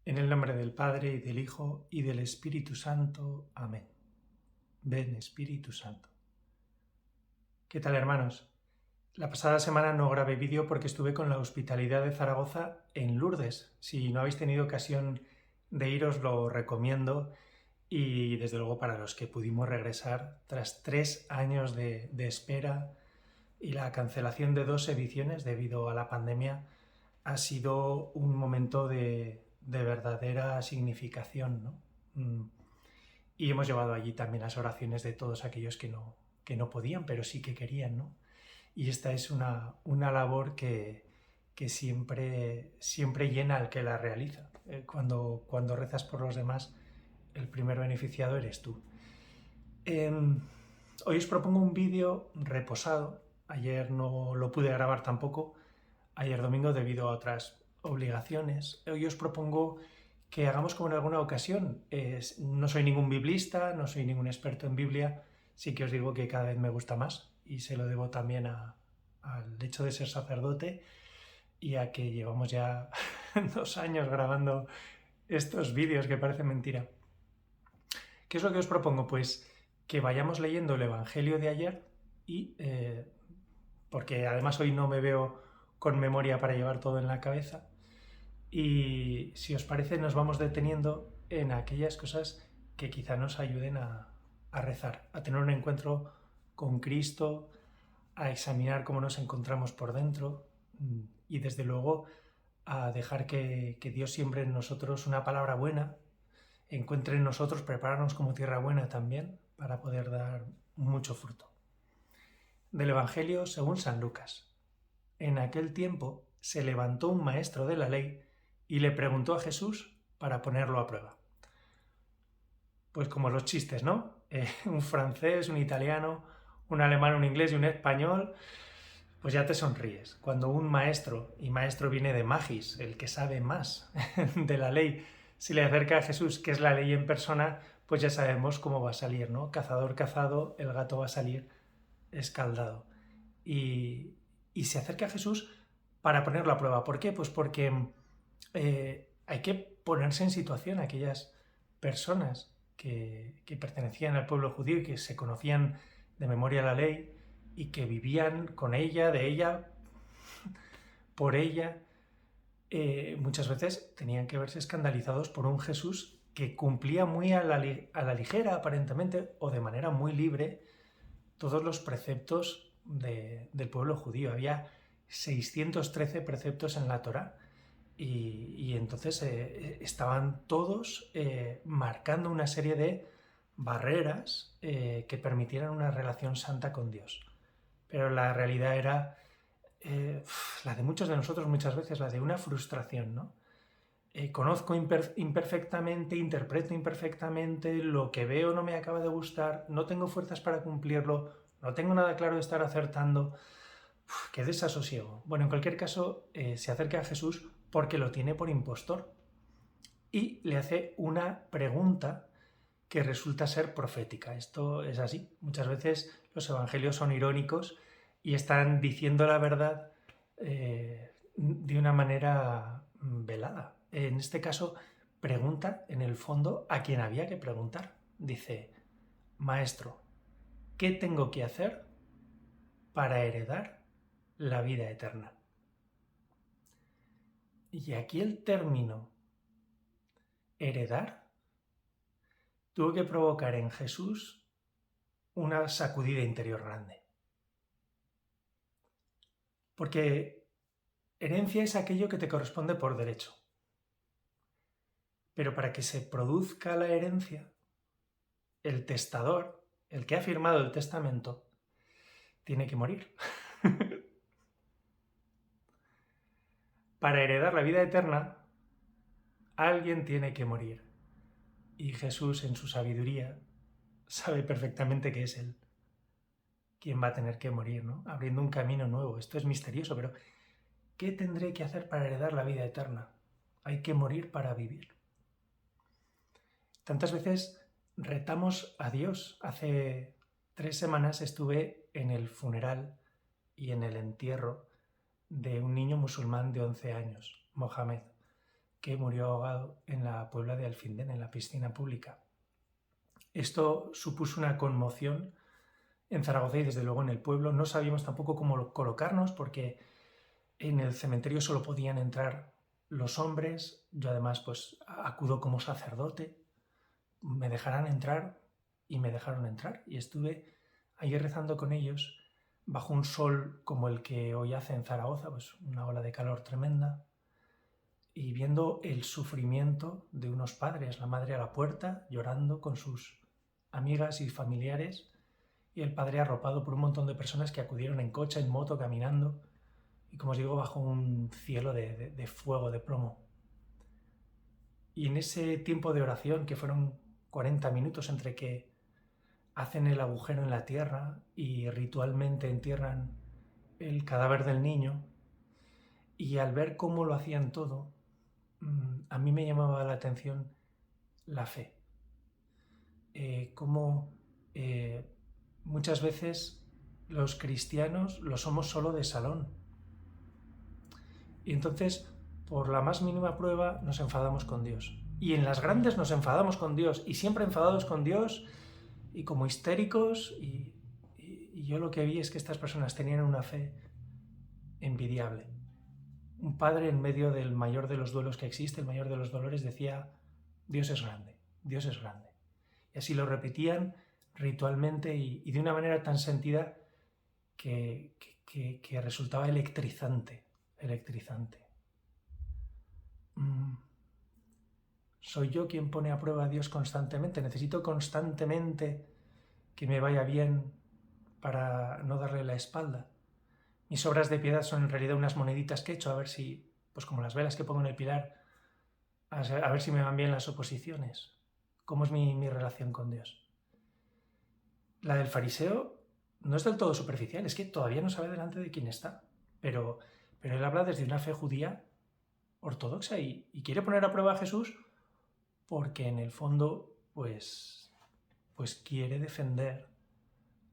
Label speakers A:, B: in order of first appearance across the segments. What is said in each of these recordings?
A: En el nombre del Padre, y del Hijo, y del Espíritu Santo. Amén. Ven, Espíritu Santo. ¿Qué tal, hermanos? La pasada semana no grabé vídeo porque estuve con la Hospitalidad de Zaragoza en Lourdes. Si no habéis tenido ocasión de ir, os lo recomiendo. Y desde luego para los que pudimos regresar, tras 3 años de espera y la cancelación de 2 ediciones debido a la pandemia, ha sido un momento de verdadera significación, ¿no? Y hemos llevado allí también las oraciones de todos aquellos que no podían, pero sí que querían, ¿no? Y esta es una labor que siempre llena al que la realiza. Cuando rezas por los demás, el primer beneficiado eres tú. Hoy os propongo un vídeo reposado. Ayer no lo pude grabar tampoco, ayer domingo debido a otras obligaciones. Hoy os propongo que hagamos como en alguna ocasión. No soy ningún biblista, no soy ningún experto en Biblia, sí que os digo que cada vez me gusta más y se lo debo también al hecho de ser sacerdote y a que llevamos ya 2 años grabando estos vídeos que parecen mentira. ¿Qué es lo que os propongo? Pues que vayamos leyendo el Evangelio de ayer y, porque además hoy no me veo con memoria para llevar todo en la cabeza, y si os parece nos vamos deteniendo en aquellas cosas que quizá nos ayuden a rezar, a tener un encuentro con Cristo, a examinar cómo nos encontramos por dentro y desde luego a dejar que Dios siembre en nosotros una palabra buena, encuentre en nosotros prepararnos como tierra buena también para poder dar mucho fruto. Del Evangelio según San Lucas. En aquel tiempo se levantó un maestro de la ley y le preguntó a Jesús para ponerlo a prueba. Pues como los chistes, ¿no? Un francés, un italiano, un alemán, un inglés y un español, pues ya te sonríes. Cuando un maestro, y maestro viene de magis, el que sabe más de la ley, se le acerca a Jesús, que es la ley en persona, pues ya sabemos cómo va a salir, ¿no? Cazador cazado, el gato va a salir escaldado. Y se acerca a Jesús para ponerlo a prueba. ¿Por qué? Pues porque hay que ponerse en situación a aquellas personas que pertenecían al pueblo judío y que se conocían de memoria la ley y que vivían con ella, de ella, por ella. Muchas veces tenían que verse escandalizados por un Jesús que cumplía muy a la ligera, aparentemente, o de manera muy libre, todos los preceptos del pueblo judío. Había 613 preceptos en la Torá y entonces estaban todos marcando una serie de barreras que permitieran una relación santa con Dios. Pero la realidad era la de muchos de nosotros muchas veces, la de una frustración, ¿no? Conozco imperfectamente, interpreto imperfectamente, lo que veo no me acaba de gustar, no tengo fuerzas para cumplirlo, no tengo nada claro de estar acertando. Qué desasosiego. Bueno, en cualquier caso, se acerca a Jesús porque lo tiene por impostor y le hace una pregunta que resulta ser profética. Esto es así. Muchas veces los evangelios son irónicos y están diciendo la verdad de una manera velada. En este caso, pregunta en el fondo a quien había que preguntar. Dice, Maestro, ¿qué tengo que hacer para heredar la vida eterna? Y aquí el término heredar tuvo que provocar en Jesús una sacudida interior grande. Porque herencia es aquello que te corresponde por derecho. Pero para que se produzca la herencia, el testador, el que ha firmado el testamento, tiene que morir. Para heredar la vida eterna, alguien tiene que morir. Y Jesús, en su sabiduría, sabe perfectamente que es Él quien va a tener que morir, ¿no? Abriendo un camino nuevo. Esto es misterioso, pero ¿qué tendré que hacer para heredar la vida eterna? Hay que morir para vivir. Tantas veces retamos a Dios. Hace 3 semanas estuve en el funeral y en el entierro de un niño musulmán de 11 años, Mohamed, que murió ahogado en la Puebla de Alfindén, en la piscina pública. Esto supuso una conmoción en Zaragoza y desde luego en el pueblo. No sabíamos tampoco cómo colocarnos porque en el cementerio solo podían entrar los hombres. Yo además pues acudo como sacerdote. Me dejarán entrar y me dejaron entrar. Y estuve allí rezando con ellos bajo un sol como el que hoy hace en Zaragoza, pues una ola de calor tremenda, y viendo el sufrimiento de unos padres, la madre a la puerta llorando con sus amigas y familiares, y el padre arropado por un montón de personas que acudieron en coche, en moto, caminando, y como os digo, bajo un cielo de fuego, de plomo. Y en ese tiempo de oración, que fueron 40 minutos entre que hacen el agujero en la tierra y ritualmente entierran el cadáver del niño, y al ver cómo lo hacían todo, a mí me llamaba la atención la fe. Cómo muchas veces los cristianos lo somos solo de salón. Y entonces, por la más mínima prueba, nos enfadamos con Dios. Y en las grandes nos enfadamos con Dios, y siempre enfadados con Dios, y como histéricos, y yo lo que vi es que estas personas tenían una fe envidiable. Un padre en medio del mayor de los duelos que existe, el mayor de los dolores, decía: Dios es grande, Dios es grande. Y así lo repetían ritualmente y de una manera tan sentida que resultaba electrizante. ¿Soy yo quien pone a prueba a Dios constantemente? ¿Necesito constantemente que me vaya bien para no darle la espalda? Mis obras de piedad son en realidad unas moneditas que he hecho a ver si, pues como las velas que pongo en el pilar, a ver si me van bien las oposiciones. ¿Cómo es mi relación con Dios? La del fariseo no es del todo superficial, es que todavía no sabe delante de quién está, pero él habla desde una fe judía ortodoxa y quiere poner a prueba a Jesús porque en el fondo pues quiere defender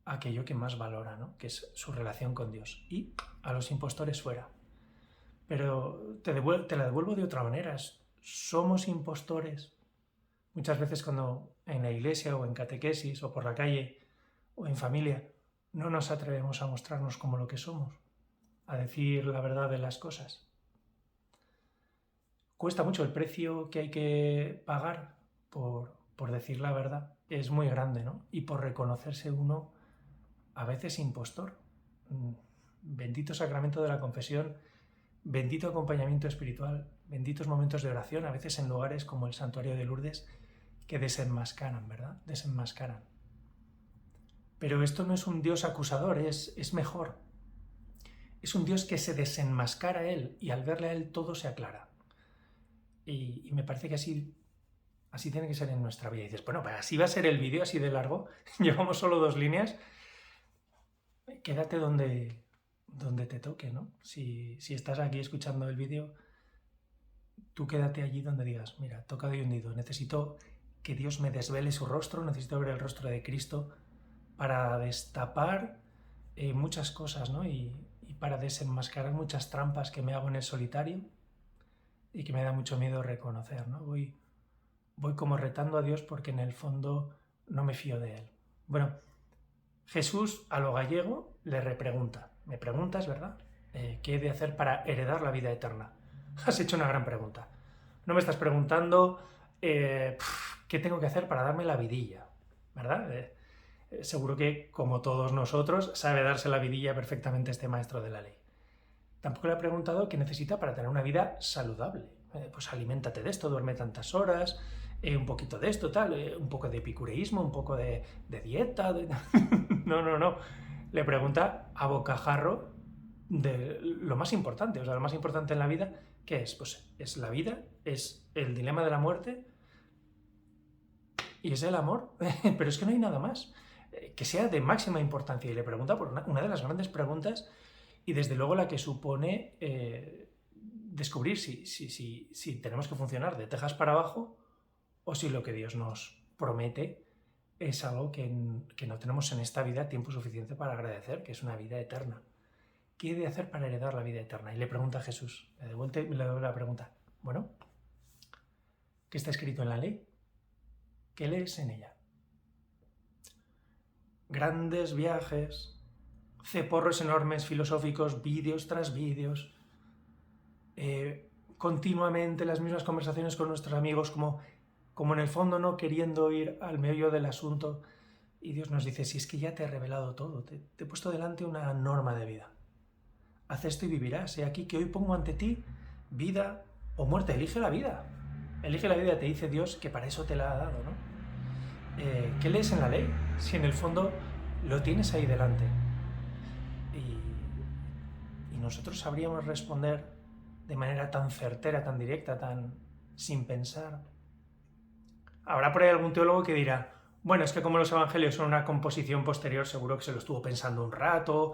A: aquello que más valora, ¿no? Que es su relación con Dios, y a los impostores fuera. Pero te la devuelvo de otra manera. Somos impostores muchas veces cuando en la iglesia o en catequesis o por la calle o en familia no nos atrevemos a mostrarnos como lo que somos, a decir la verdad de las cosas. Cuesta mucho, el precio que hay que pagar por decir la verdad es muy grande, ¿no? Y por reconocerse uno a veces impostor. Bendito sacramento de la confesión, bendito acompañamiento espiritual, benditos momentos de oración, a veces en lugares como el santuario de Lourdes, que desenmascaran, ¿verdad? Desenmascaran. Pero esto no es un Dios acusador, es mejor. Es un Dios que se desenmascara a Él y al verle a Él todo se aclara. Y me parece que así tiene que ser en nuestra vida. Y dices, bueno, pues así va a ser el vídeo, así de largo. Llevamos solo 2 líneas. Quédate donde te toque, ¿no? Si estás aquí escuchando el vídeo, tú quédate allí donde digas, mira, tocado y hundido, necesito que Dios me desvele su rostro, necesito ver el rostro de Cristo para destapar muchas cosas, ¿no? Y para desenmascarar muchas trampas que me hago en el solitario y que me da mucho miedo reconocer, ¿no? Voy como retando a Dios porque en el fondo no me fío de Él. Bueno, Jesús a lo gallego le repregunta. Me preguntas, ¿verdad? ¿Qué he de hacer para heredar la vida eterna? Has hecho una gran pregunta. No me estás preguntando qué tengo que hacer para darme la vidilla, ¿verdad? Seguro que, como todos nosotros, sabe darse la vidilla perfectamente este maestro de la ley. Tampoco le ha preguntado qué necesita para tener una vida saludable. Pues aliméntate de esto, duerme tantas horas, un poquito de esto, tal, un poco de epicureísmo, un poco de dieta. No. Le pregunta a bocajarro de lo más importante. O sea, lo más importante en la vida, ¿qué es? Pues es la vida, es el dilema de la muerte y es el amor. Pero es que no hay nada más que sea de máxima importancia. Y le pregunta por una de las grandes preguntas y desde luego la que supone descubrir si tenemos que funcionar de tejas para abajo o si lo que Dios nos promete es algo que no tenemos en esta vida tiempo suficiente para agradecer, que es una vida eterna. ¿Qué he de hacer para heredar la vida eterna? Y le pregunta a Jesús, le devuelve la pregunta, bueno, ¿Qué está escrito en la ley? ¿Qué lees en ella? Grandes viajes, ceporros enormes filosóficos, vídeos tras vídeos, continuamente las mismas conversaciones con nuestros amigos, como en el fondo no queriendo ir al meollo del asunto. Y Dios nos dice, si es que ya te he revelado todo, te he puesto delante una norma de vida. Haz esto y vivirás. He aquí que hoy pongo ante ti vida o muerte. Elige la vida. Elige la vida, te dice Dios, que para eso te la ha dado, ¿no? ¿Qué lees en la ley? Si en el fondo lo tienes ahí delante. Y nosotros sabríamos responder de manera tan certera, tan directa, tan sin pensar. Habrá por ahí algún teólogo que dirá, bueno, es que como los evangelios son una composición posterior, seguro que se lo estuvo pensando un rato.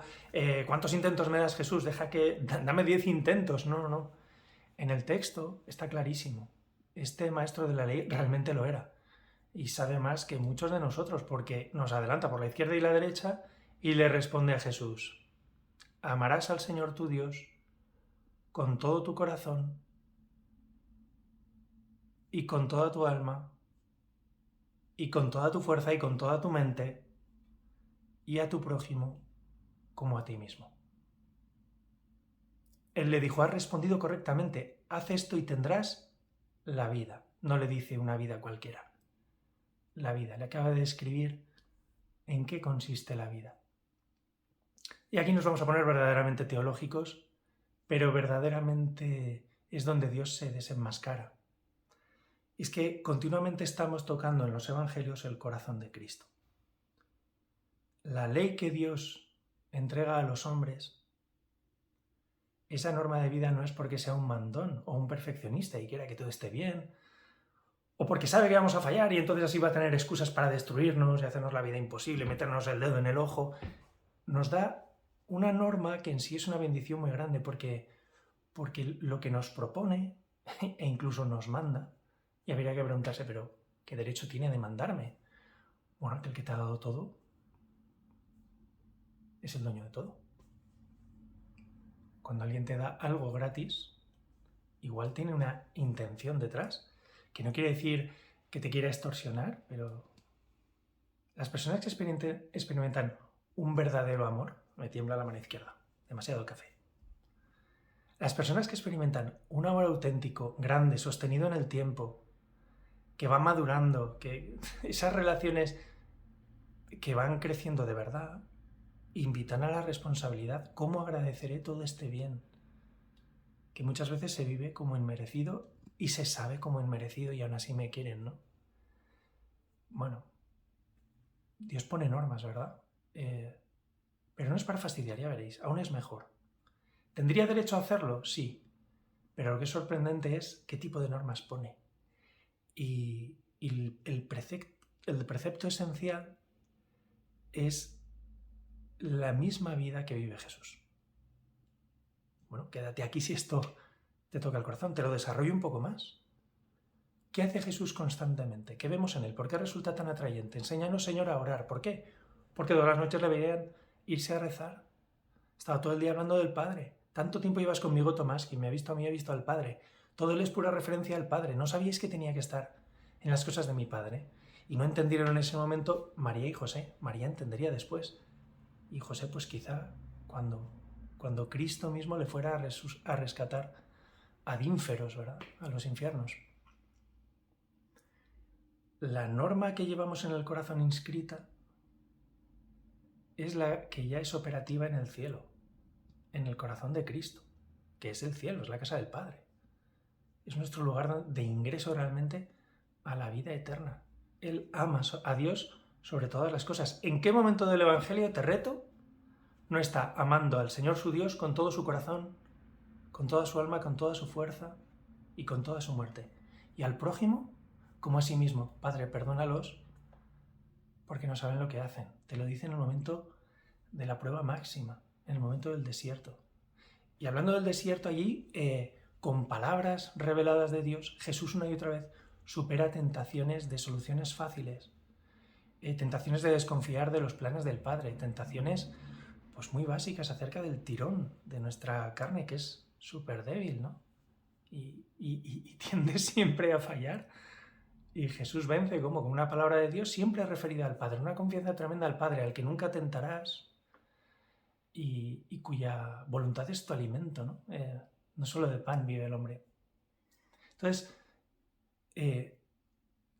A: ¿Cuántos intentos me das, Jesús? Dame 10 intentos. No. En el texto está clarísimo. Este maestro de la ley realmente lo era. Y sabe más que muchos de nosotros, porque nos adelanta por la izquierda y la derecha y le responde a Jesús. Amarás al Señor tu Dios con todo tu corazón y con toda tu alma y con toda tu fuerza y con toda tu mente, y a tu prójimo como a ti mismo. Él le dijo, has respondido correctamente, haz esto y tendrás la vida. No le dice una vida cualquiera. La vida, le acaba de describir en qué consiste la vida. Y aquí nos vamos a poner verdaderamente teológicos, pero verdaderamente es donde Dios se desenmascara. Es que continuamente estamos tocando en los evangelios el corazón de Cristo. La ley que Dios entrega a los hombres, esa norma de vida no es porque sea un mandón o un perfeccionista y quiera que todo esté bien, o porque sabe que vamos a fallar y entonces así va a tener excusas para destruirnos y hacernos la vida imposible, meternos el dedo en el ojo. Nos da una norma que en sí es una bendición muy grande porque lo que nos propone e incluso nos manda, y habría que preguntarse, pero ¿qué derecho tiene de mandarme? Bueno, que el que te ha dado todo es el dueño de todo. Cuando alguien te da algo gratis, igual tiene una intención detrás, que no quiere decir que te quiera extorsionar, pero las personas que experimentan un verdadero amor, me tiembla la mano izquierda, demasiado café. Las personas que experimentan un amor auténtico, grande, sostenido en el tiempo, que va madurando, que esas relaciones que van creciendo de verdad, invitan a la responsabilidad. ¿Cómo agradeceré todo este bien? Que muchas veces se vive como inmerecido y se sabe como inmerecido y aún así me quieren, ¿no? Bueno, Dios pone normas, ¿verdad? Pero no es para fastidiar, ya veréis, aún es mejor. ¿Tendría derecho a hacerlo? Sí. Pero lo que es sorprendente es qué tipo de normas pone. Y el precepto esencial es la misma vida que vive Jesús. Bueno, quédate aquí si esto te toca el corazón, te lo desarrollo un poco más. ¿Qué hace Jesús constantemente? ¿Qué vemos en él? ¿Por qué resulta tan atrayente? Enséñanos, Señor, a orar. ¿Por qué? Porque todas las noches le veían irse a rezar. Estaba todo el día hablando del Padre. Tanto tiempo llevas conmigo, Tomás, que me ha visto a mí, ha visto al Padre. Todo él es pura referencia al Padre. ¿No sabíais que tenía que estar en las cosas de mi Padre? Y no entendieron en ese momento María y José. María entendería después. Y José, pues quizá cuando Cristo mismo le fuera a rescatar ad ínferos, ¿verdad? A los infiernos. La norma que llevamos en el corazón inscrita es la que ya es operativa en el cielo, en el corazón de Cristo, que es el cielo, es la casa del Padre. Es nuestro lugar de ingreso realmente a la vida eterna. Él ama a Dios sobre todas las cosas. ¿En qué momento del Evangelio, te reto, no está amando al Señor su Dios con todo su corazón, con toda su alma, con toda su fuerza y con toda su muerte? Y al prójimo como a sí mismo. Padre, perdónalos porque no saben lo que hacen. Te lo dice en el momento de la prueba máxima, en el momento del desierto. Y hablando del desierto allí, con palabras reveladas de Dios, Jesús una y otra vez supera tentaciones de soluciones fáciles, tentaciones de desconfiar de los planes del Padre, tentaciones pues muy básicas acerca del tirón de nuestra carne, que es súper débil, ¿no? Y tiende siempre a fallar. Y Jesús vence como con una palabra de Dios siempre referida al Padre, una confianza tremenda al Padre, al que nunca tentarás y cuya voluntad es tu alimento, ¿no? No solo de pan vive el hombre. Entonces,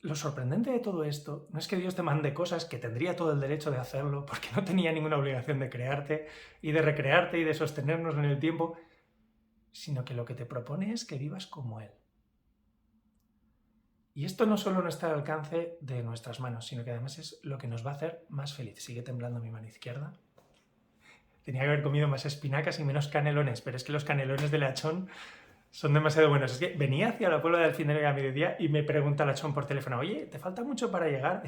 A: lo sorprendente de todo esto no es que Dios te mande cosas, que tendría todo el derecho de hacerlo, porque no tenía ninguna obligación de crearte y de recrearte y de sostenernos en el tiempo, sino que lo que te propone es que vivas como Él. Y esto no solo no está al alcance de nuestras manos, sino que además es lo que nos va a hacer más feliz. Sigue temblando mi mano izquierda. Tenía que haber comido más espinacas y menos canelones, pero es que los canelones de Lachón son demasiado buenos. Es que venía hacia la Puebla del Alfindero a mediodía y me pregunta Lachón por teléfono, oye, ¿te falta mucho para llegar?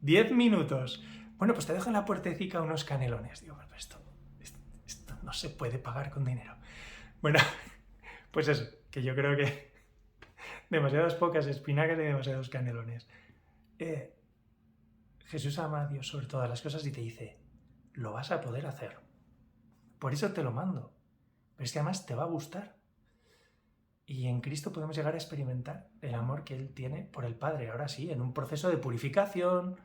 A: 10 minutos. Bueno, pues te dejo en la puertecica unos canelones. Digo, pero esto no se puede pagar con dinero. Bueno, pues eso, que yo creo que demasiadas pocas espinacas y demasiados canelones. Jesús ama a Dios sobre todas las cosas y te dice, lo vas a poder hacer. Por eso te lo mando. Pero es que además te va a gustar. Y en Cristo podemos llegar a experimentar el amor que Él tiene por el Padre. Ahora sí, en un proceso de purificación,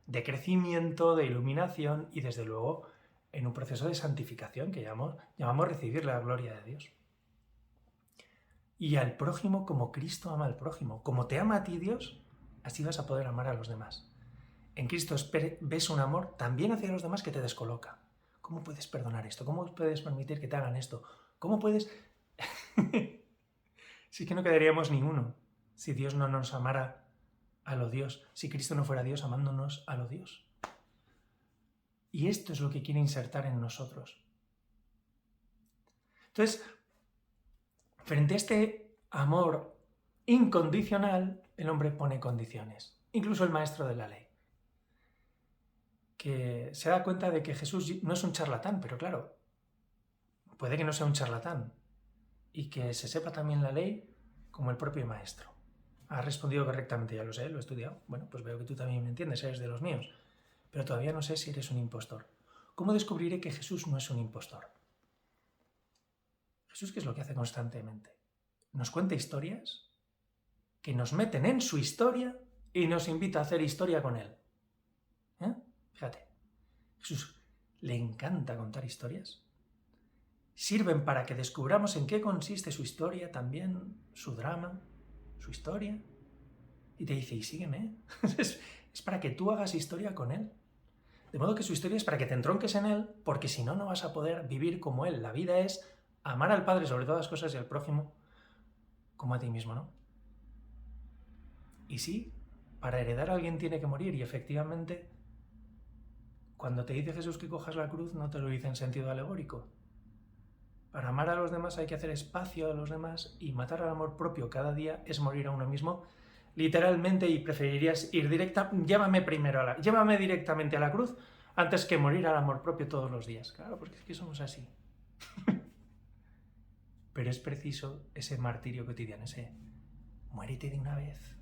A: de crecimiento, de iluminación y desde luego en un proceso de santificación que llamamos recibir la gloria de Dios. Y al prójimo como Cristo ama al prójimo. Como te ama a ti Dios, así vas a poder amar a los demás. En Cristo ves un amor también hacia los demás que te descoloca. ¿Cómo puedes perdonar esto? ¿Cómo puedes permitir que te hagan esto? ¿Cómo puedes...? Si es que no quedaríamos ni uno si Dios no nos amara a lo Dios, si Cristo no fuera Dios amándonos a lo Dios. Y esto es lo que quiere insertar en nosotros. Entonces, frente a este amor incondicional, el hombre pone condiciones, incluso el maestro de la ley, que se da cuenta de que Jesús no es un charlatán, pero claro, puede que no sea un charlatán, y que se sepa también la ley como el propio maestro. Has respondido correctamente, ya lo sé, lo he estudiado. Bueno, pues veo que tú también me entiendes, eres de los míos. Pero todavía no sé si eres un impostor. ¿Cómo descubriré que Jesús no es un impostor? Jesús, ¿qué es lo que hace constantemente? Nos cuenta historias que nos meten en su historia y nos invita a hacer historia con él. Fíjate, Jesús le encanta contar historias. Sirven para que descubramos en qué consiste su historia también, su drama, su historia. Y te dice, y sígueme. Es para que tú hagas historia con él. De modo que su historia es para que te entronques en él, porque si no, no vas a poder vivir como él. La vida es amar al Padre sobre todas las cosas y al prójimo como a ti mismo, ¿no? Y sí, para heredar a alguien tiene que morir, y efectivamente, cuando te dice Jesús que cojas la cruz, no te lo dice en sentido alegórico. Para amar a los demás hay que hacer espacio a los demás, y matar al amor propio cada día es morir a uno mismo, literalmente, y preferirías ir llévame directamente a la cruz antes que morir al amor propio todos los días. Claro, porque es que somos así. Pero es preciso ese martirio cotidiano, ese muérete de una vez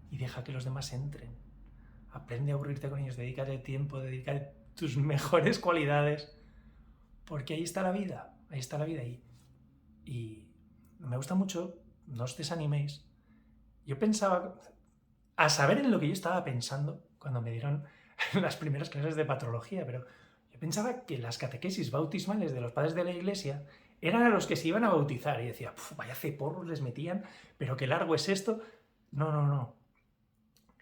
A: y deja que los demás entren. Aprende a aburrirte con ellos, dedícate tiempo, dedícate tus mejores cualidades, porque ahí está la vida, y me gusta mucho, no os desaniméis. Yo pensaba, a saber en lo que yo estaba pensando cuando me dieron las primeras clases de patrología, pero yo pensaba que las catequesis bautismales de los padres de la Iglesia eran a los que se iban a bautizar, y decía, vaya ceporros les metían, pero qué largo es esto. No.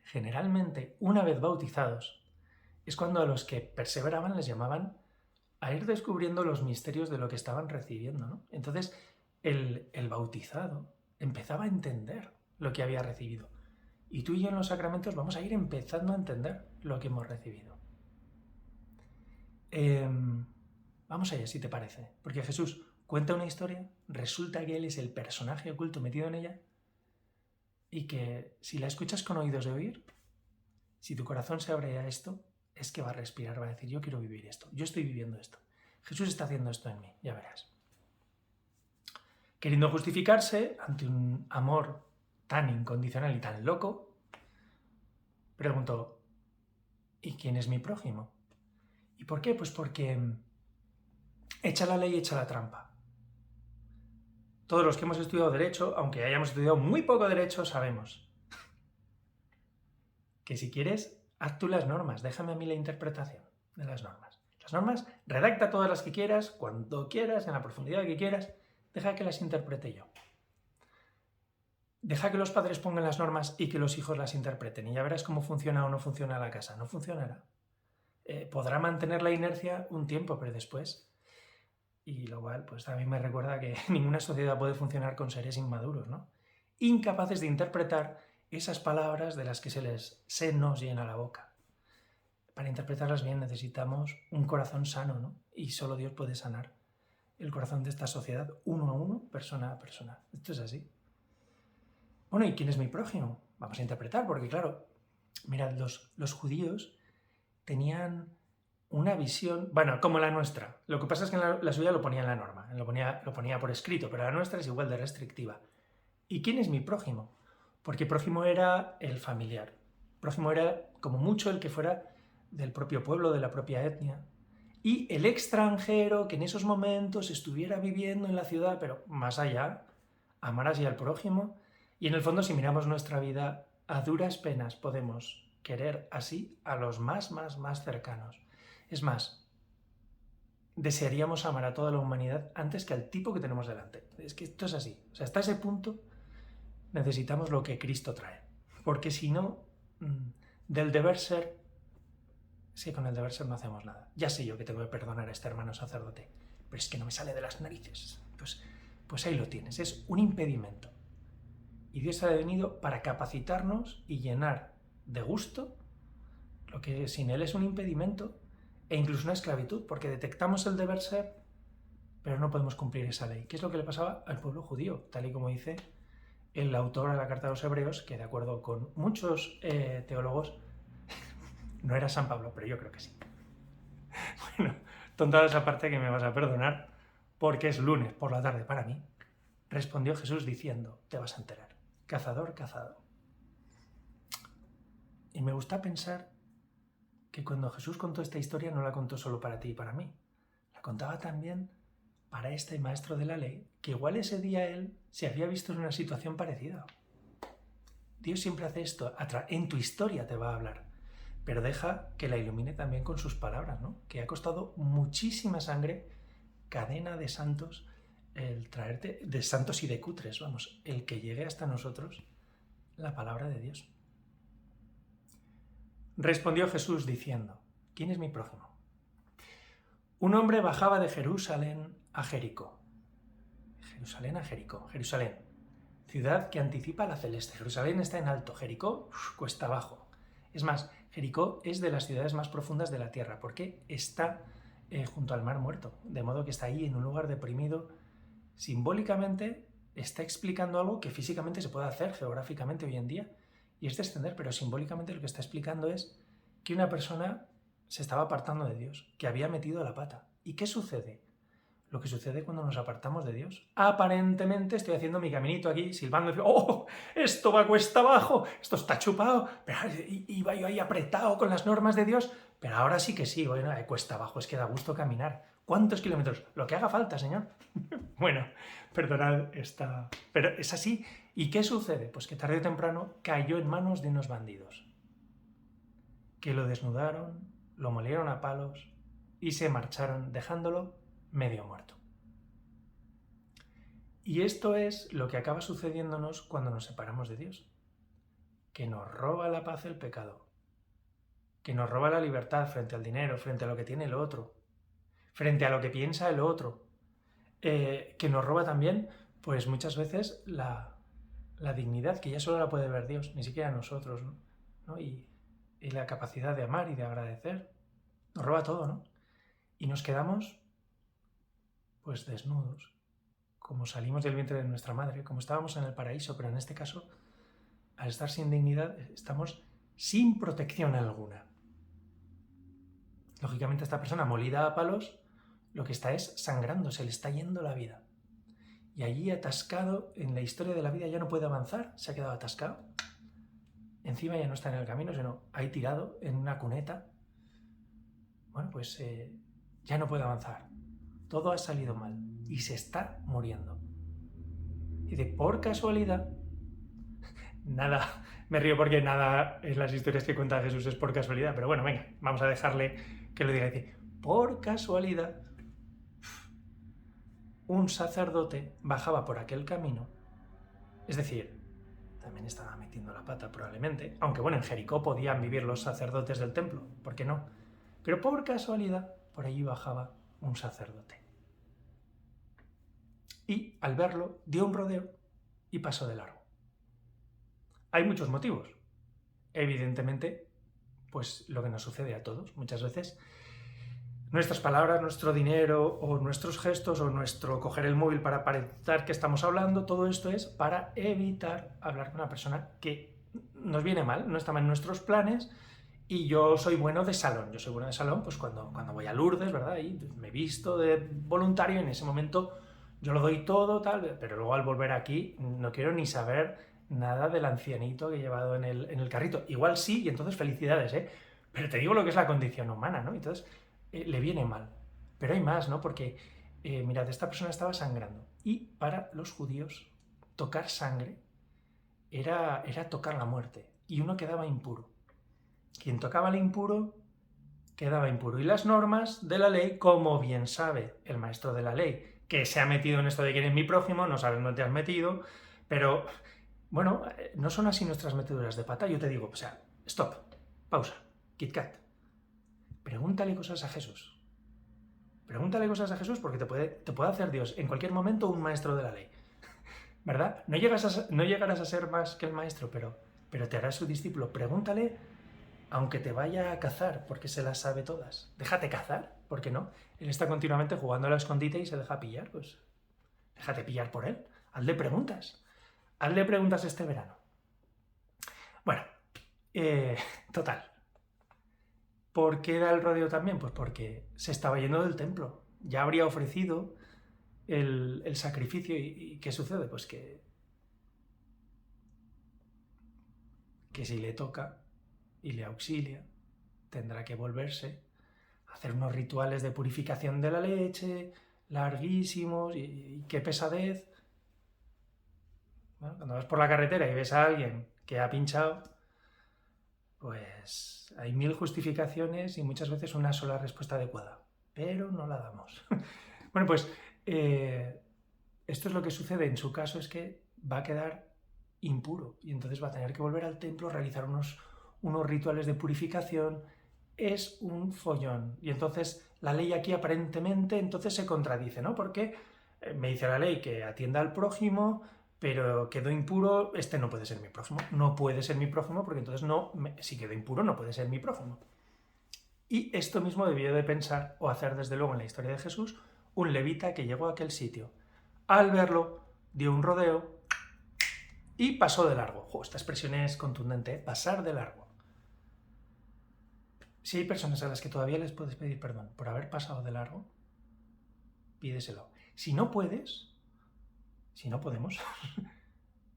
A: Generalmente, una vez bautizados, es cuando a los que perseveraban les llamaban a ir descubriendo los misterios de lo que estaban recibiendo, ¿no? Entonces, el bautizado empezaba a entender lo que había recibido. Y tú y yo en los sacramentos vamos a ir empezando a entender lo que hemos recibido. Vamos allá, si te parece. Porque Jesús cuenta una historia, resulta que Él es el personaje oculto metido en ella, y que si la escuchas con oídos de oír, si tu corazón se abre a esto, es que va a respirar, va a decir, yo quiero vivir esto, yo estoy viviendo esto. Jesús está haciendo esto en mí, ya verás. Queriendo justificarse ante un amor tan incondicional y tan loco, preguntó, ¿y quién es mi prójimo? ¿Y por qué? Pues porque echa la ley, echa la trampa. Todos los que hemos estudiado Derecho, aunque hayamos estudiado muy poco Derecho, sabemos que si quieres, haz tú las normas, déjame a mí la interpretación de las normas. Las normas, redacta todas las que quieras, cuando quieras, en la profundidad que quieras, deja que las interprete yo. Deja que los padres pongan las normas y que los hijos las interpreten y ya verás cómo funciona o no funciona la casa. No funcionará. Podrá mantener la inercia un tiempo, pero después... Y lo cual, pues a mí me recuerda que ninguna sociedad puede funcionar con seres inmaduros, ¿no? Incapaces de interpretar esas palabras de las que se nos llena la boca. Para interpretarlas bien necesitamos un corazón sano, ¿no? Y solo Dios puede sanar el corazón de esta sociedad, uno a uno, persona a persona. Esto es así. Bueno, ¿y quién es mi prójimo? Vamos a interpretar, porque claro, mirad, los judíos tenían una visión, bueno, como la nuestra. Lo que pasa es que la suya lo ponía en la norma, lo ponía por escrito, pero la nuestra es igual de restrictiva. ¿Y quién es mi prójimo? Porque prójimo era el familiar. Prójimo era, como mucho, el que fuera del propio pueblo, de la propia etnia. Y el extranjero que en esos momentos estuviera viviendo en la ciudad, pero más allá, amar así al prójimo. Y en el fondo, si miramos nuestra vida, a duras penas podemos querer así a los más cercanos. Es más, desearíamos amar a toda la humanidad antes que al tipo que tenemos delante. Es que esto es así. O sea, hasta ese punto necesitamos lo que Cristo trae. Porque si no, del deber ser, sí, con el deber ser no hacemos nada. Ya sé yo que tengo que perdonar a este hermano sacerdote, pero es que no me sale de las narices. Pues ahí lo tienes, es un impedimento. Y Dios ha venido para capacitarnos y llenar de gusto lo que sin Él es un impedimento e incluso una esclavitud, porque detectamos el deber ser, pero no podemos cumplir esa ley. ¿Qué es lo que le pasaba al pueblo judío? Tal y como dice el autor de la Carta a los Hebreos, que de acuerdo con muchos teólogos, no era San Pablo, pero yo creo que sí. Bueno, tontadas aparte, que me vas a perdonar, porque es lunes por la tarde para mí. Respondió Jesús diciendo, te vas a enterar, cazador, cazado. Y me gusta pensar que cuando Jesús contó esta historia no la contó solo para ti y para mí, la contaba también para este maestro de la ley, que igual ese día él se había visto en una situación parecida. Dios siempre hace esto, en tu historia te va a hablar, pero deja que la ilumine también con sus palabras, ¿no? Que ha costado muchísima sangre, cadena de santos, el traerte, de santos y de cutres, vamos, el que llegue hasta nosotros la palabra de Dios. Respondió Jesús diciendo, ¿quién es mi prójimo? Un hombre bajaba de Jerusalén a Jericó. Jerusalén a Jericó. Jerusalén, ciudad que anticipa la celeste. Jerusalén está en alto, Jericó cuesta abajo. Es más, Jericó es de las ciudades más profundas de la tierra, porque está junto al Mar Muerto, de modo que está ahí en un lugar deprimido. Simbólicamente está explicando algo que físicamente se puede hacer geográficamente hoy en día, y es descender, pero simbólicamente lo que está explicando es que una persona se estaba apartando de Dios, que había metido la pata. ¿Y qué sucede? Lo que sucede cuando nos apartamos de Dios. Aparentemente estoy haciendo mi caminito aquí, silbando, ¡oh! Esto va cuesta abajo, esto está chupado, pero iba yo ahí apretado con las normas de Dios, pero ahora sí que sí, bueno, cuesta abajo, es que da gusto caminar. ¿Cuántos kilómetros? Lo que haga falta, Señor. Bueno, perdonad esta... Pero es así. ¿Y qué sucede? Pues que tarde o temprano cayó en manos de unos bandidos, que lo desnudaron, lo molieron a palos y se marcharon, dejándolo medio muerto. Y esto es lo que acaba sucediéndonos cuando nos separamos de Dios, que nos roba la paz el pecado, que nos roba la libertad frente al dinero, frente a lo que tiene el otro, frente a lo que piensa el otro, que nos roba también, pues muchas veces la dignidad, que ya solo la puede ver Dios, ni siquiera nosotros, ¿no? Y la capacidad de amar y de agradecer, nos roba todo, ¿no? Y nos quedamos pues desnudos, como salimos del vientre de nuestra madre, como estábamos en el paraíso, pero en este caso, al estar sin dignidad, estamos sin protección alguna. Lógicamente, esta persona molida a palos, lo que está es sangrando, se le está yendo la vida. Y allí atascado, en la historia de la vida ya no puede avanzar, se ha quedado atascado. Encima ya no está en el camino, sino ahí tirado en una cuneta. Bueno, pues ya no puede avanzar. Todo ha salido mal y se está muriendo. Y por casualidad, nada, me río porque nada en las historias que cuenta Jesús es por casualidad, pero bueno, venga, vamos a dejarle que lo diga. Dice, por casualidad, un sacerdote bajaba por aquel camino, es decir, también estaba metiendo la pata probablemente, aunque bueno, en Jericó podían vivir los sacerdotes del templo, ¿por qué no? Pero por casualidad, por allí bajaba un sacerdote. Y al verlo, dio un rodeo y pasó de largo. Hay muchos motivos. Evidentemente, pues lo que nos sucede a todos muchas veces. Nuestras palabras, nuestro dinero o nuestros gestos o nuestro coger el móvil para aparentar que estamos hablando, todo esto es para evitar hablar con una persona que nos viene mal, no estaba en nuestros planes. Y yo soy bueno de salón. Yo soy bueno de salón pues cuando voy a Lourdes, ¿verdad? Y me visto de voluntario y en ese momento yo lo doy todo, tal, pero luego al volver aquí no quiero ni saber nada del ancianito que he llevado en el carrito. Igual sí, y entonces felicidades, ¿eh? Pero te digo lo que es la condición humana, ¿no? Entonces le viene mal. Pero hay más, ¿no? Porque, mirad, esta persona estaba sangrando. Y para los judíos, tocar sangre era tocar la muerte. Y uno quedaba impuro. Quien tocaba el impuro quedaba impuro. Y las normas de la ley, como bien sabe el maestro de la ley, que se ha metido en esto de quién es mi prójimo, no sabes dónde te has metido, pero bueno, no son así nuestras meteduras de pata. Yo te digo, o sea, stop, pausa, Kit Kat. Pregúntale cosas a Jesús. Pregúntale cosas a Jesús porque te puede hacer Dios en cualquier momento un maestro de la ley. ¿Verdad? No llegarás a ser más que el maestro, pero te harás su discípulo. Pregúntale aunque te vaya a cazar, porque se las sabe todas. Déjate cazar, ¿por qué no? Él está continuamente jugando al escondite y se deja pillar, pues déjate pillar por él. Hazle preguntas. Hazle preguntas este verano. Bueno, total. ¿Por qué da el rodeo también? Pues porque se estaba yendo del templo. Ya habría ofrecido el sacrificio y ¿qué sucede? Pues que si le toca y le auxilia, tendrá que volverse a hacer unos rituales de purificación de la leche, larguísimos, y qué pesadez. Bueno, cuando vas por la carretera y ves a alguien que ha pinchado, pues hay 1000 justificaciones y muchas veces una sola respuesta adecuada, pero no la damos. Bueno, pues esto es lo que sucede en su caso, es que va a quedar impuro y entonces va a tener que volver al templo a realizar unos rituales de purificación. Es un follón. Y entonces la ley aquí aparentemente entonces se contradice, ¿no? Porque me dice la ley que atienda al prójimo, pero quedó impuro, este no puede ser mi prójimo. No puede ser mi prójimo porque entonces si quedó impuro no puede ser mi prójimo. Y esto mismo debió de pensar o hacer desde luego en la historia de Jesús un levita que llegó a aquel sitio. Al verlo, dio un rodeo y pasó de largo. Esta expresión es contundente, ¿eh? Pasar de largo. Si hay personas a las que todavía les puedes pedir perdón por haber pasado de largo, pídeselo. Si no puedes, si no podemos,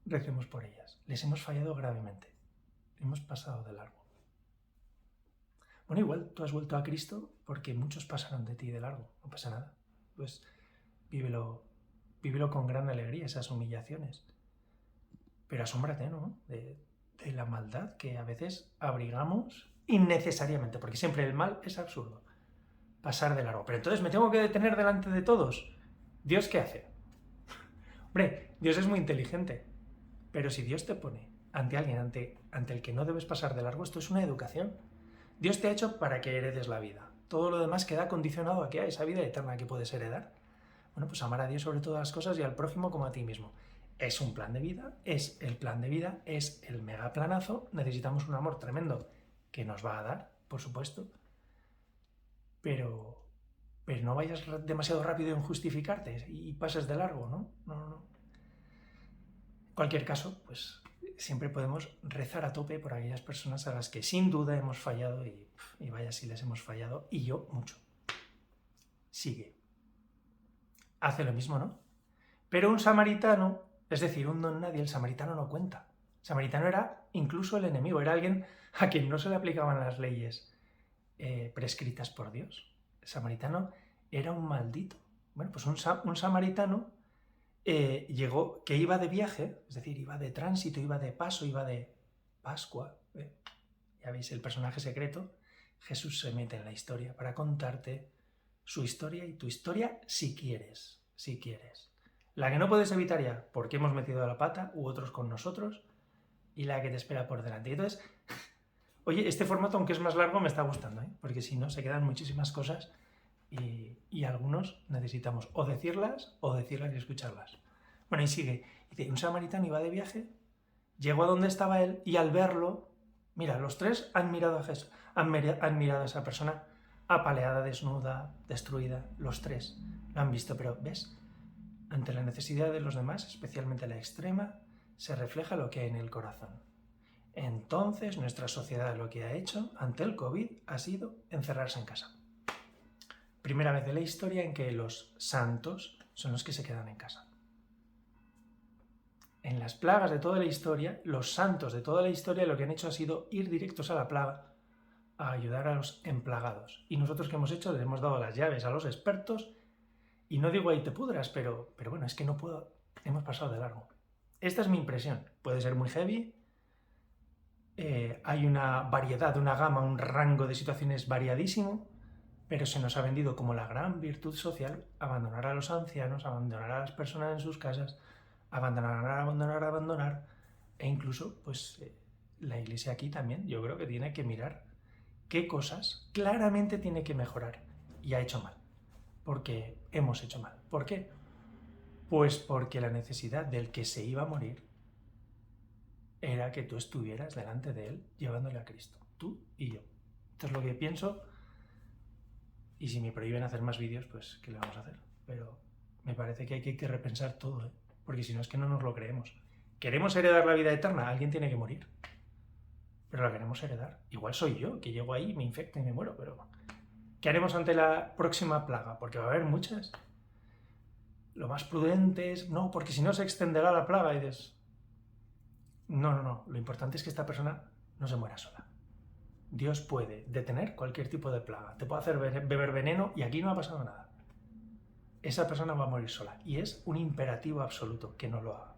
A: recemos por ellas. Les hemos fallado gravemente. Hemos pasado de largo. Bueno, igual tú has vuelto a Cristo porque muchos pasaron de ti de largo. No pasa nada. Pues vívelo con gran alegría, esas humillaciones. Pero asómbrate, ¿no? De la maldad que a veces abrigamos innecesariamente, porque siempre el mal es absurdo. Pasar de largo. Pero entonces me tengo que detener delante de todos. ¿Dios qué hace? Hombre, Dios es muy inteligente. Pero si Dios te pone ante alguien ante el que no debes pasar de largo, esto es una educación. Dios te ha hecho para que heredes la vida. Todo lo demás queda condicionado a que a esa vida eterna que puedes heredar. Bueno, pues amar a Dios sobre todas las cosas y al prójimo como a ti mismo. Es un plan de vida, es el plan de vida, es el mega planazo. Necesitamos un amor tremendo que nos va a dar, por supuesto. Pero no vayas demasiado rápido en justificarte y pases de largo, ¿no? No. En cualquier caso, pues siempre podemos rezar a tope por aquellas personas a las que sin duda hemos fallado y vaya si les hemos fallado, y yo mucho. Sigue. Hace lo mismo, ¿no? Pero un samaritano, es decir, un don nadie, el samaritano no cuenta. El samaritano era incluso el enemigo, era alguien a quien no se le aplicaban las leyes prescritas por Dios. El samaritano era un maldito. Bueno, pues un samaritano llegó, que iba de viaje, es decir, iba de tránsito, iba de paso, iba de Pascua. Ya veis, el personaje secreto, Jesús se mete en la historia para contarte su historia y tu historia si quieres, si quieres. La que no puedes evitar ya, porque hemos metido la pata, u otros con nosotros, y la que te espera por delante. Y entonces, oye, este formato, aunque es más largo, me está gustando, ¿eh? Porque si no, se quedan muchísimas cosas y algunos necesitamos o decirlas y escucharlas. Bueno, y sigue. Dice, un samaritano iba de viaje, llegó a donde estaba él y al verlo, mira, los tres han mirado a Jesús, han mirado a esa persona apaleada, desnuda, destruida, los tres lo han visto, pero ¿ves? Ante la necesidad de los demás, especialmente la extrema, se refleja lo que hay en el corazón. Entonces, nuestra sociedad lo que ha hecho ante el COVID ha sido encerrarse en casa. Primera vez de la historia en que los santos son los que se quedan en casa. En las plagas de toda la historia, los santos de toda la historia lo que han hecho ha sido ir directos a la plaga a ayudar a los emplagados. Y nosotros, ¿qué hemos hecho? Les hemos dado las llaves a los expertos y no digo ahí te pudras, pero bueno, es que no puedo, hemos pasado de largo. Esta es mi impresión. Puede ser muy heavy, hay una variedad, una gama, un rango de situaciones variadísimo, pero se nos ha vendido como la gran virtud social abandonar a los ancianos, abandonar a las personas en sus casas, abandonar, e incluso, pues, la Iglesia aquí también, yo creo que tiene que mirar qué cosas claramente tiene que mejorar, y ha hecho mal, porque hemos hecho mal. ¿Por qué? Pues porque la necesidad del que se iba a morir era que tú estuvieras delante de él llevándole a Cristo, tú y yo. Esto es lo que pienso, y si me prohíben hacer más vídeos, pues ¿qué le vamos a hacer? Pero me parece que hay que repensar todo, ¿eh? Porque si no es que no nos lo creemos. ¿Queremos heredar la vida eterna? Alguien tiene que morir. Pero la queremos heredar. Igual soy yo, que llego ahí, me infecto y me muero, pero ¿qué haremos ante la próxima plaga? Porque va a haber muchas. Lo más prudente es, no, porque si no se extenderá la plaga y dices, no, lo importante es que esta persona no se muera sola. Dios puede detener cualquier tipo de plaga, te puede hacer beber veneno y aquí no ha pasado nada. Esa persona va a morir sola y es un imperativo absoluto que no lo haga.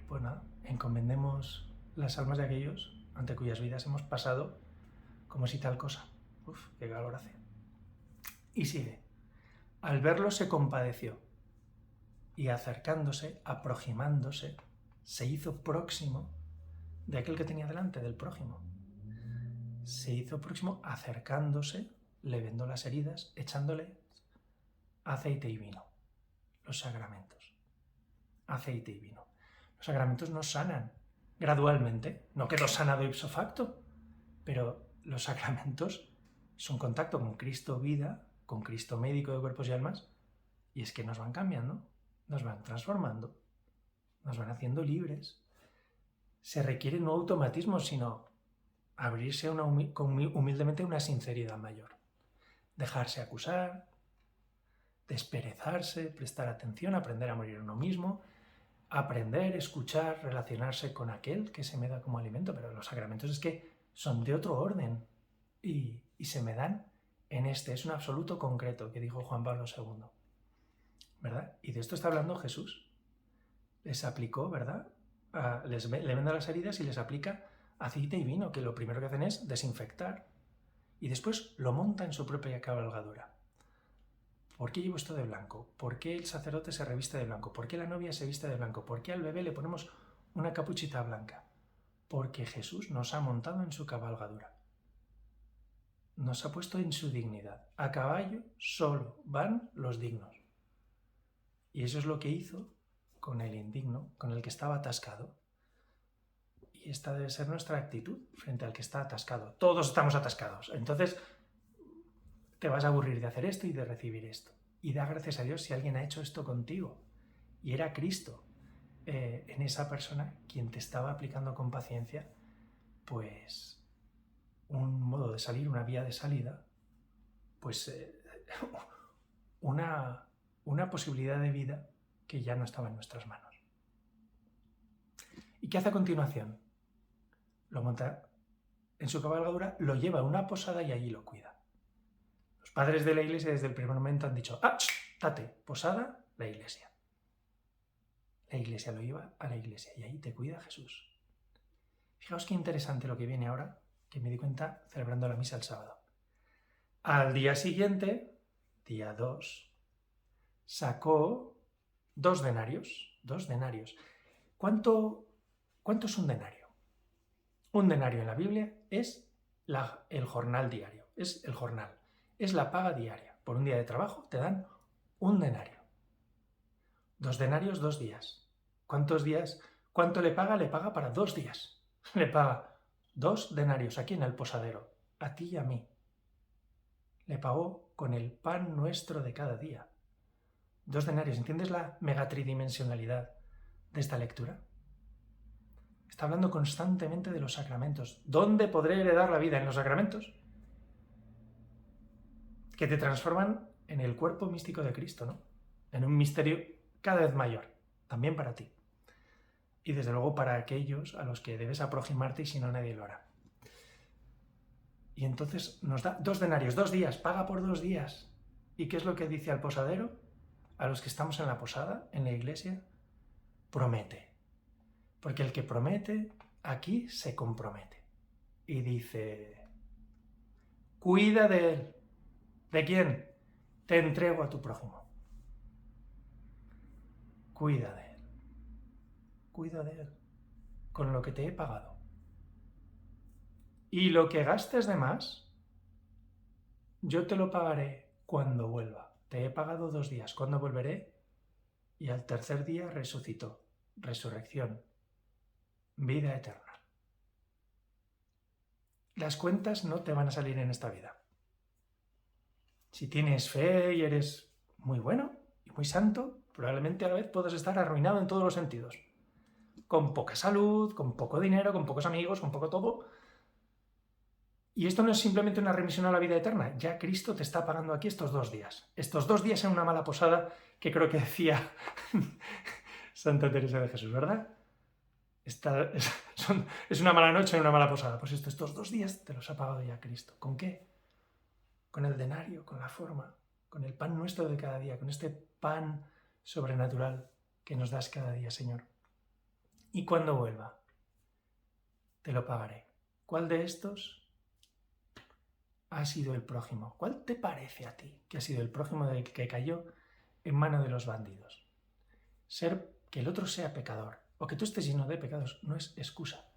A: Pues nada, encomendemos las almas de aquellos ante cuyas vidas hemos pasado como si tal cosa. Uf, qué calor hace. Y sigue. Al verlo se compadeció y acercándose, aproximándose, se hizo próximo de aquel que tenía delante, del prójimo. Se hizo próximo acercándose, le vendó las heridas, echándole aceite y vino. Los sacramentos. Aceite y vino. Los sacramentos nos sanan gradualmente. No quedó sanado ipso facto, pero los sacramentos son contacto con Cristo vida, con Cristo médico de cuerpos y almas, y es que nos van cambiando, nos van transformando, nos van haciendo libres. Se requiere no automatismo, sino abrirse humildemente a una sinceridad mayor. Dejarse acusar, desperezarse, prestar atención, aprender a morir a uno mismo, aprender, escuchar, relacionarse con aquel que se me da como alimento. Pero los sacramentos es que son de otro orden y se me dan en este. Es un absoluto concreto que dijo Juan Pablo II, ¿verdad? Y de esto está hablando Jesús. Les aplicó, ¿verdad? Le venda las heridas y les aplica aceite y vino, que lo primero que hacen es desinfectar y después lo monta en su propia cabalgadura. ¿Por qué llevo esto de blanco? ¿Por qué el sacerdote se reviste de blanco? ¿Por qué la novia se viste de blanco? ¿Por qué al bebé le ponemos una capuchita blanca? Porque Jesús nos ha montado en su cabalgadura. Nos ha puesto en su dignidad. A caballo solo van los dignos. Y eso es lo que hizo con el indigno, con el que estaba atascado. Y esta debe ser nuestra actitud frente al que está atascado. Todos estamos atascados. Entonces te vas a aburrir de hacer esto y de recibir esto. Y da gracias a Dios si alguien ha hecho esto contigo. Y era Cristo en esa persona quien te estaba aplicando con paciencia, pues un modo de salir, una vía de salida, pues una posibilidad de vida que ya no estaba en nuestras manos. ¿Y qué hace a continuación? Lo monta en su cabalgadura, lo lleva a una posada y allí lo cuida. Los padres de la Iglesia desde el primer momento han dicho, tate, posada, la Iglesia. la iglesia, lo lleva a la iglesia y ahí te cuida Jesús. Fijaos qué interesante lo que viene ahora, que me di cuenta celebrando la misa el sábado. Al día siguiente, día 2, sacó 2 denarios. 2 denarios. ¿Cuánto es un denario? Un denario en la Biblia es el jornal diario, es el jornal, es la paga diaria. Por un día de trabajo te dan un denario. 2 denarios, 2 días. ¿Cuántos días? ¿Cuánto le paga? Le paga para 2 días. Le paga 2 denarios aquí en el posadero, a ti y a mí. Le pagó con el pan nuestro de cada día. 2 denarios. ¿Entiendes la megatridimensionalidad de esta lectura? Está hablando constantemente de los sacramentos. ¿Dónde podré heredar la vida? En los sacramentos. Que te transforman en el cuerpo místico de Cristo, ¿no? En un misterio cada vez mayor, también para ti. Y desde luego para aquellos a los que debes aproximarte y si no nadie lo hará. Y entonces nos da 2 denarios, 2 días, paga por 2 días. ¿Y qué es lo que dice al posadero? A los que estamos en la posada, en la iglesia, promete. Porque el que promete, aquí se compromete. Y dice, cuida de él. ¿De quién? Te entrego a tu prójimo. Cuida de él. Cuida de él. Con lo que te he pagado. Y lo que gastes de más, yo te lo pagaré cuando vuelva. Te he pagado 2 días. ¿Cuándo volveré? Y al tercer día resucitó. Resurrección. Vida eterna. Las cuentas no te van a salir en esta vida. Si tienes fe y eres muy bueno y muy santo, probablemente a la vez puedas estar arruinado en todos los sentidos. Con poca salud, con poco dinero, con pocos amigos, con poco todo. Y esto no es simplemente una remisión a la vida eterna. Ya Cristo te está pagando aquí estos 2 días. Estos 2 días en una mala posada, que creo que decía Santa Teresa de Jesús, ¿verdad? Es una mala noche en una mala posada. Pues estos 2 días te los ha pagado ya Cristo. ¿Con qué? Con el denario, con la forma, con el pan nuestro de cada día, con este pan sobrenatural que nos das cada día, Señor. Y cuando vuelva, te lo pagaré. ¿Cuál de estos ha sido el prójimo? ¿Cuál te parece a ti que ha sido el prójimo del que cayó en mano de los bandidos? Que el otro sea pecador o que tú estés lleno de pecados no es excusa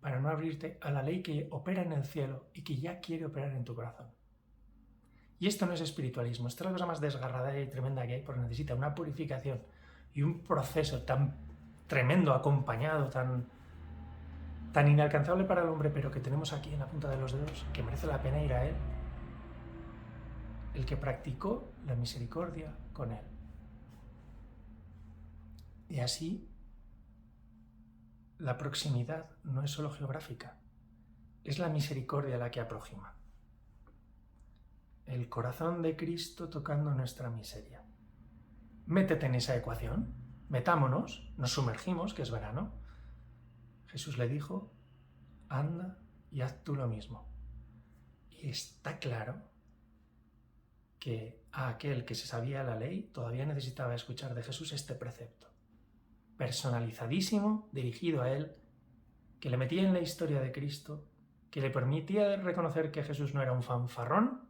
A: para no abrirte a la ley que opera en el cielo y que ya quiere operar en tu corazón. Y esto no es espiritualismo, esto es la cosa más desgarradora y tremenda que hay, porque necesita una purificación y un proceso tan tremendo, acompañado, tan inalcanzable para el hombre, pero que tenemos aquí en la punta de los dedos, que merece la pena ir a él. El que practicó la misericordia con él. Y así, la proximidad no es solo geográfica, es la misericordia la que aproxima. El corazón de Cristo tocando nuestra miseria. Métete en esa ecuación, metámonos, nos sumergimos, que es verano. Jesús le dijo, anda y haz tú lo mismo. Y está claro que a aquel que se sabía la ley todavía necesitaba escuchar de Jesús este precepto, personalizadísimo, dirigido a él, que le metía en la historia de Cristo, que le permitía reconocer que Jesús no era un fanfarrón,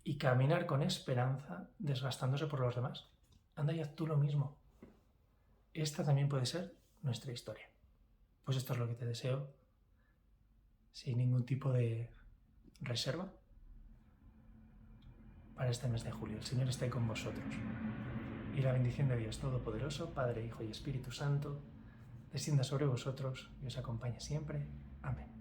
A: y caminar con esperanza, desgastándose por los demás. Anda y haz tú lo mismo. Esta también puede ser nuestra historia. Pues esto es lo que te deseo, sin ningún tipo de reserva, para este mes de julio. El Señor esté con vosotros. Y la bendición de Dios Todopoderoso, Padre, Hijo y Espíritu Santo, descienda sobre vosotros y os acompañe siempre. Amén.